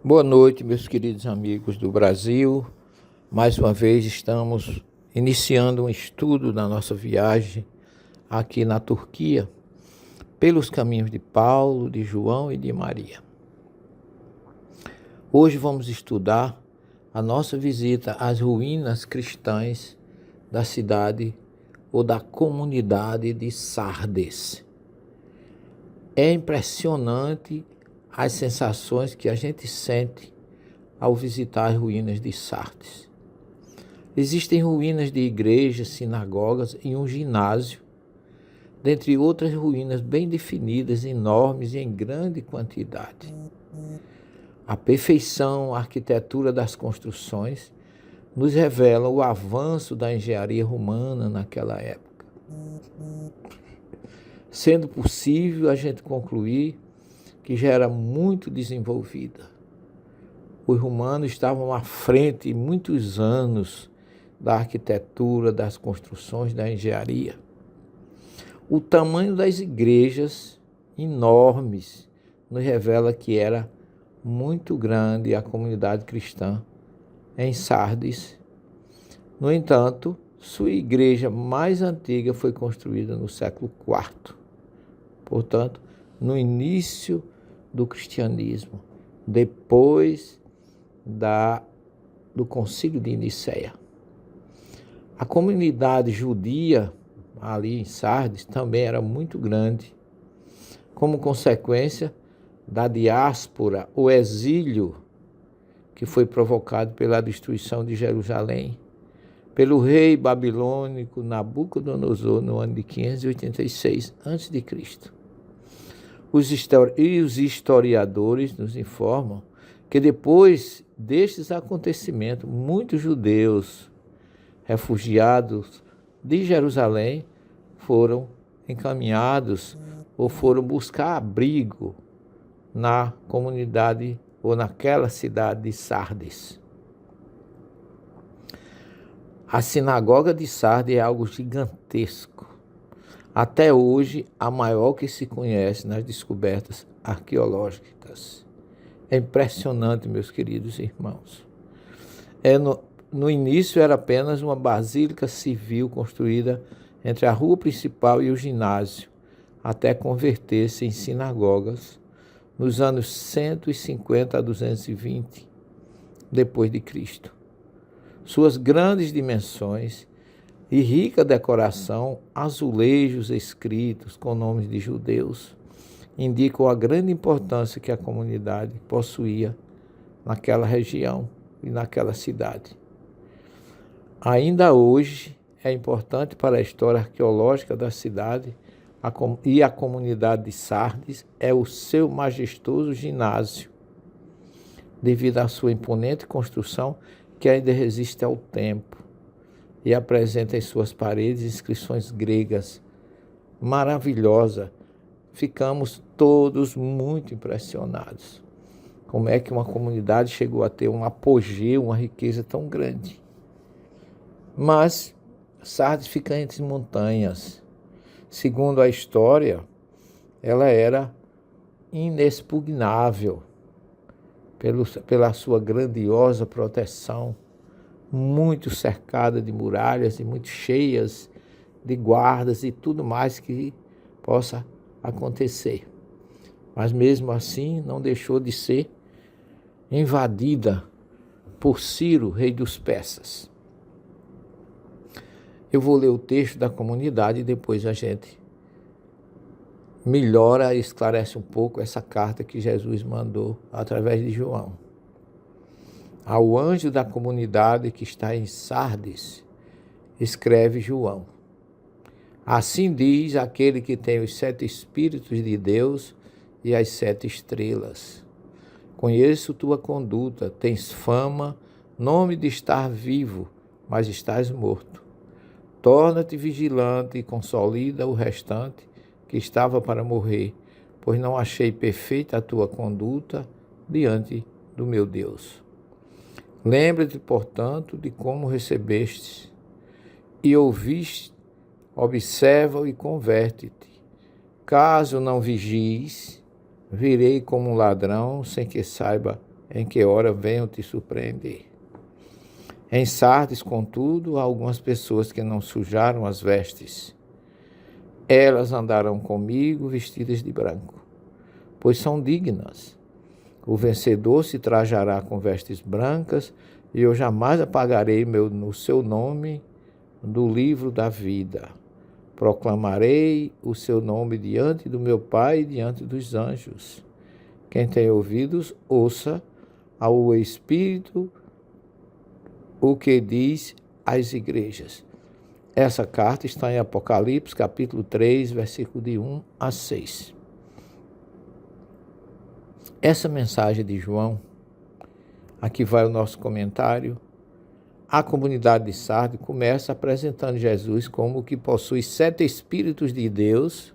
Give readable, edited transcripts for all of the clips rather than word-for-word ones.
Boa noite, meus queridos amigos do Brasil. Mais uma vez estamos iniciando um estudo da nossa viagem aqui na Turquia, pelos caminhos de Paulo, de João e de Maria. Hoje vamos estudar a nossa visita às ruínas cristãs da cidade ou da comunidade de Sardes. É impressionante as sensações que a gente sente ao visitar as ruínas de Sardes. Existem ruínas de igrejas, sinagogas e um ginásio, dentre outras ruínas bem definidas, enormes e em grande quantidade. A perfeição, a arquitetura das construções nos revela o avanço da engenharia romana naquela época. Sendo possível a gente concluir que já era muito desenvolvida. Os romanos estavam à frente muitos anos da arquitetura, das construções, da engenharia. O tamanho das igrejas, enormes, nos revela que era muito grande a comunidade cristã em Sardes. No entanto, sua igreja mais antiga foi construída no século IV. Portanto, no início do cristianismo, depois do Concílio de Nicéia. A comunidade judia ali em Sardes também era muito grande, como consequência da diáspora, o exílio que foi provocado pela destruição de Jerusalém, pelo rei babilônico Nabucodonosor no ano de 586 a.C. Os historiadores nos informam que depois destes acontecimentos, muitos judeus refugiados de Jerusalém foram encaminhados ou foram buscar abrigo na comunidade ou naquela cidade de Sardes. A sinagoga de Sardes é algo gigantesco. Até hoje, a maior que se conhece nas descobertas arqueológicas. É impressionante, meus queridos irmãos. No início era apenas uma basílica civil construída entre a rua principal e o ginásio, até converter-se em sinagogas nos anos 150 a 220 depois de Cristo. Suas grandes dimensões e rica decoração, azulejos escritos com nomes de judeus, indicam a grande importância que a comunidade possuía naquela região e naquela cidade. Ainda hoje é importante para a história arqueológica da cidade e a comunidade de Sardes é o seu majestoso ginásio, devido à sua imponente construção que ainda resiste ao tempo e apresenta em suas paredes inscrições gregas maravilhosas. Ficamos todos muito impressionados. Como é que uma comunidade chegou a ter um apogeu, uma riqueza tão grande? Mas Sardes fica entre montanhas. Segundo a história, ela era inexpugnável pela sua grandiosa proteção, muito cercada de muralhas e muito cheias de guardas e tudo mais que possa acontecer. Mas mesmo assim não deixou de ser invadida por Ciro, rei dos persas. Eu vou ler o texto da comunidade e depois a gente melhora e esclarece um pouco essa carta que Jesus mandou através de João. Ao anjo da comunidade que está em Sardes, escreve João. Assim diz aquele que tem os 7 Espíritos de Deus e as 7 estrelas. Conheço tua conduta, tens fama, nome de estar vivo, mas estás morto. Torna-te vigilante e consolida o restante que estava para morrer, pois não achei perfeita a tua conduta diante do meu Deus. Lembra-te, portanto, de como recebeste e ouviste, observa e converte-te. Caso não vigies, virei como um ladrão sem que saiba em que hora venham te surpreender. Em Sardes, contudo, há algumas pessoas que não sujaram as vestes. Elas andarão comigo vestidas de branco, pois são dignas. O vencedor se trajará com vestes brancas, e eu jamais apagarei no seu nome do livro da vida. Proclamarei o seu nome diante do meu Pai e diante dos anjos. Quem tem ouvidos, ouça ao Espírito o que diz às igrejas. Essa carta está em Apocalipse, capítulo 3, versículo de 1 a 6. Essa mensagem de João, aqui vai o nosso comentário. A comunidade de Sardes começa apresentando Jesus como que possui 7 Espíritos de Deus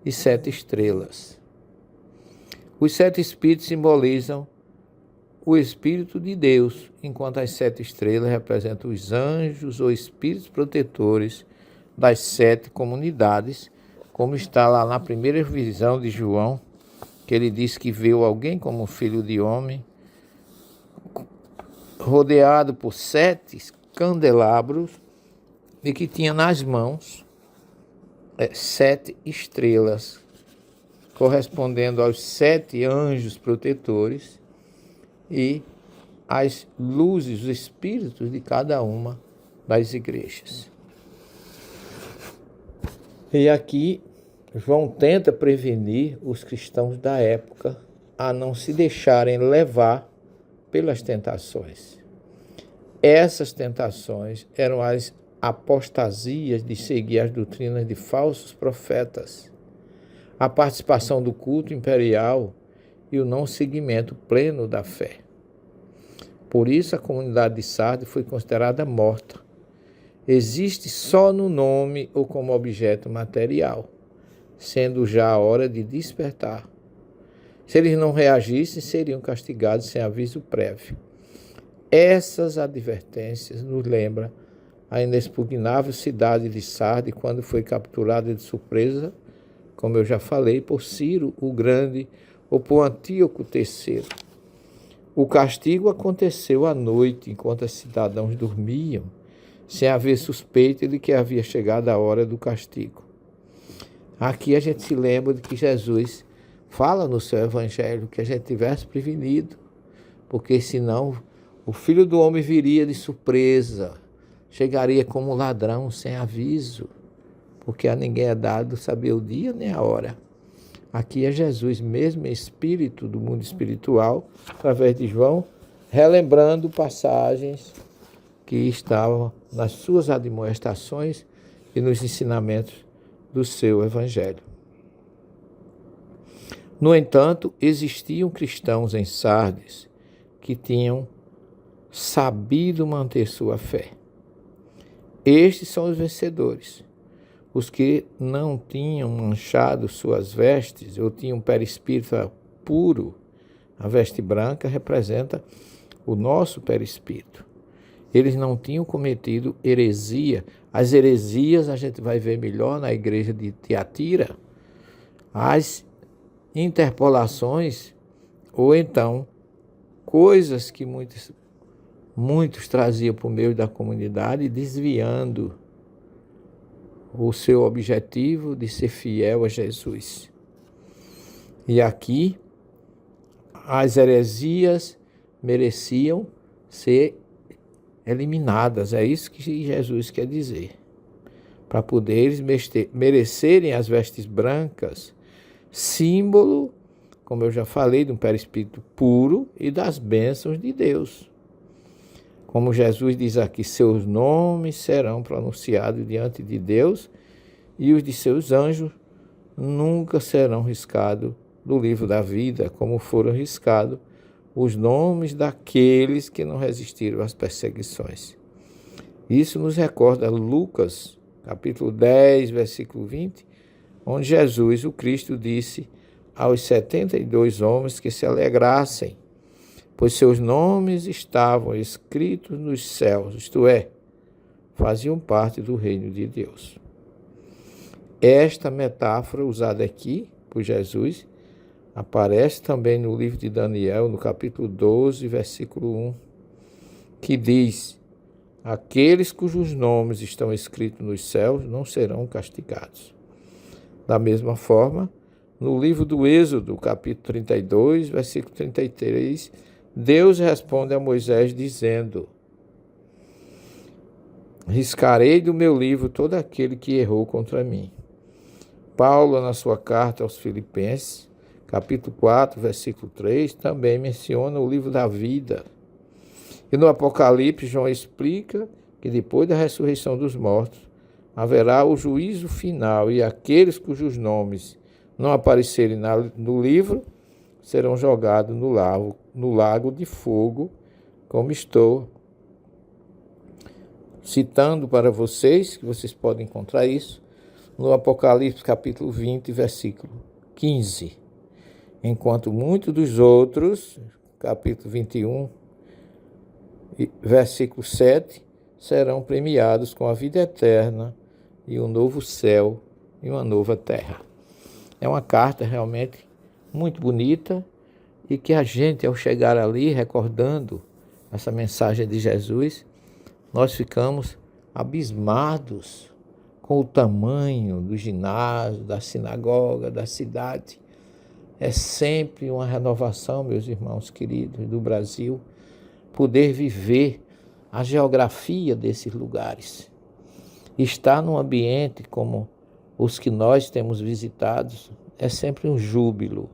e 7 estrelas. Os 7 Espíritos simbolizam o Espírito de Deus, enquanto as 7 estrelas representam os anjos ou espíritos protetores das 7 comunidades, como está lá na primeira visão de João, que ele diz que viu alguém como filho de homem, rodeado por 7 candelabros e que tinha nas mãos 7 estrelas, correspondendo aos 7 anjos protetores e as luzes, os espíritos de cada uma das igrejas. E aqui João tenta prevenir os cristãos da época a não se deixarem levar pelas tentações. Essas tentações eram as apostasias de seguir as doutrinas de falsos profetas, a participação do culto imperial e o não seguimento pleno da fé. Por isso a comunidade de Sardes foi considerada morta. Existe só no nome ou como objeto material, sendo já a hora de despertar. Se eles não reagissem, seriam castigados sem aviso prévio. Essas advertências nos lembram a inexpugnável cidade de Sardes, quando foi capturada de surpresa, como eu já falei, por Ciro o Grande ou por Antíoco III. O castigo aconteceu à noite, enquanto os cidadãos dormiam, sem haver suspeita de que havia chegado a hora do castigo. Aqui a gente se lembra de que Jesus fala no seu evangelho que a gente tivesse prevenido, porque senão o Filho do Homem viria de surpresa, chegaria como ladrão sem aviso, porque a ninguém é dado saber o dia nem a hora. Aqui é Jesus mesmo, espírito do mundo espiritual, através de João, relembrando passagens que estavam nas suas admoestações e nos ensinamentos do seu evangelho. No entanto, existiam cristãos em Sardes que tinham sabido manter sua fé. Estes são os vencedores, os que não tinham manchado suas vestes ou tinham perispírito puro. A veste branca representa o nosso perispírito. Eles não tinham cometido heresia. As heresias a gente vai ver melhor na igreja de Tiatira. As interpolações, ou então coisas que muitos traziam para o meio da comunidade, desviando o seu objetivo de ser fiel a Jesus. E aqui, as heresias mereciam ser eliminadas, é isso que Jesus quer dizer. Para poder eles merecerem as vestes brancas, símbolo, como eu já falei, de um perispírito puro e das bênçãos de Deus. Como Jesus diz aqui, seus nomes serão pronunciados diante de Deus e os de seus anjos nunca serão riscados do livro da vida, como foram riscados os nomes daqueles que não resistiram às perseguições. Isso nos recorda Lucas, capítulo 10, versículo 20, onde Jesus, o Cristo, disse aos 72 homens que se alegrassem, pois seus nomes estavam escritos nos céus, isto é, faziam parte do reino de Deus. Esta metáfora usada aqui por Jesus Aparece também no livro de Daniel, no capítulo 12, versículo 1, que diz: aqueles cujos nomes estão escritos nos céus não serão castigados. Da mesma forma, no livro do Êxodo, capítulo 32, versículo 33, Deus responde a Moisés dizendo: riscarei do meu livro todo aquele que errou contra mim. Paulo, na sua carta aos Filipenses, capítulo 4, versículo 3, também menciona o livro da vida. E no Apocalipse, João explica que depois da ressurreição dos mortos, haverá o juízo final e aqueles cujos nomes não aparecerem no livro serão jogados no lago de fogo, como estou citando para vocês, que vocês podem encontrar isso, no Apocalipse capítulo 20, versículo 15. Enquanto muitos dos outros, capítulo 21, versículo 7, serão premiados com a vida eterna e um novo céu e uma nova terra. É uma carta realmente muito bonita e que a gente, ao chegar ali, recordando essa mensagem de Jesus, nós ficamos abismados com o tamanho do ginásio, da sinagoga, da cidade. É sempre uma renovação, meus irmãos queridos, do Brasil, poder viver a geografia desses lugares. Estar num ambiente como os que nós temos visitados é sempre um júbilo,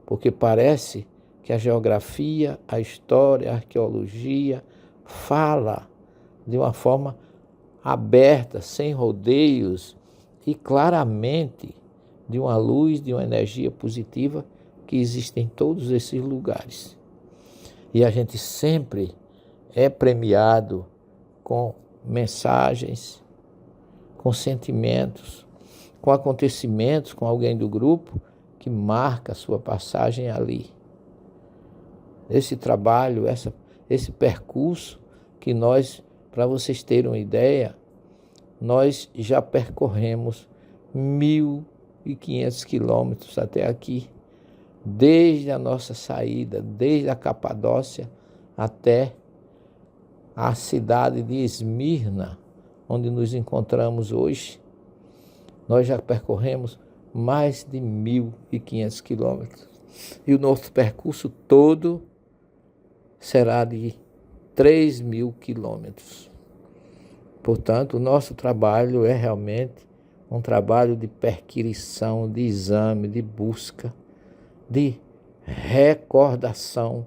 porque parece que a geografia, a história, a arqueologia fala de uma forma aberta, sem rodeios e claramente de uma luz, de uma energia positiva que existe em todos esses lugares. E a gente sempre é premiado com mensagens, com sentimentos, com acontecimentos, com alguém do grupo que marca a sua passagem ali. Esse trabalho, esse percurso que nós, para vocês terem uma ideia, nós já percorremos 1.500 quilômetros até aqui, desde a nossa saída, desde a Capadócia até a cidade de Esmirna, onde nos encontramos hoje. Nós já percorremos mais de 1.500 quilômetros. E o nosso percurso todo será de 3.000 quilômetros. Portanto, o nosso trabalho é realmente um trabalho de perquirição, de exame, de busca, de recordação,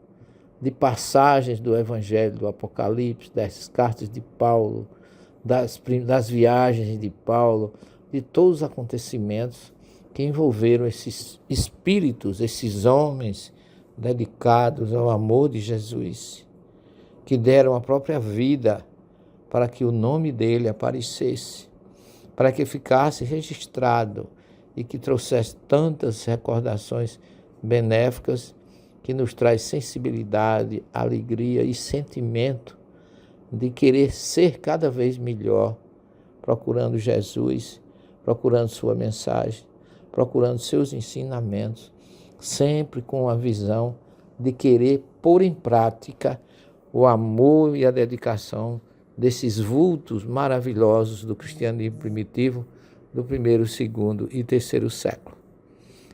de passagens do Evangelho, do Apocalipse, das cartas de Paulo, das viagens de Paulo, de todos os acontecimentos que envolveram esses espíritos, esses homens dedicados ao amor de Jesus, que deram a própria vida para que o nome dele aparecesse, para que ficasse registrado e que trouxesse tantas recordações benéficas que nos traz sensibilidade, alegria e sentimento de querer ser cada vez melhor, procurando Jesus, procurando sua mensagem, procurando seus ensinamentos, sempre com a visão de querer pôr em prática o amor e a dedicação desses vultos maravilhosos do cristianismo primitivo do 1º, 2º e 3º século.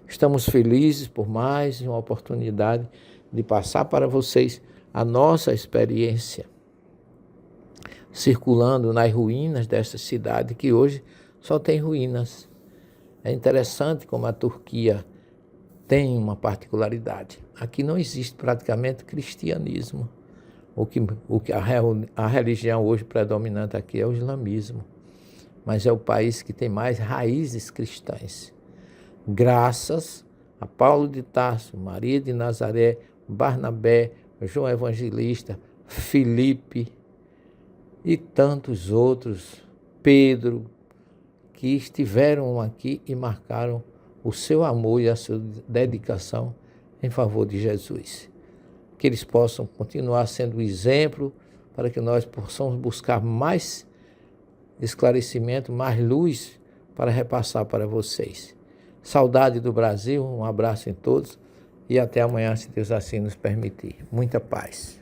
Estamos felizes por mais uma oportunidade de passar para vocês a nossa experiência circulando nas ruínas dessa cidade, que hoje só tem ruínas. É interessante como a Turquia tem uma particularidade. Aqui não existe praticamente cristianismo. A religião hoje predominante aqui é o islamismo, mas é o país que tem mais raízes cristãs. Graças a Paulo de Tarso, Maria de Nazaré, Barnabé, João Evangelista, Filipe e tantos outros, Pedro, que estiveram aqui e marcaram o seu amor e a sua dedicação em favor de Jesus. Que eles possam continuar sendo exemplo para que nós possamos buscar mais esclarecimento, mais luz para repassar para vocês. Saudade do Brasil, um abraço em todos. e até amanhã, se Deus assim nos permitir. Muita paz.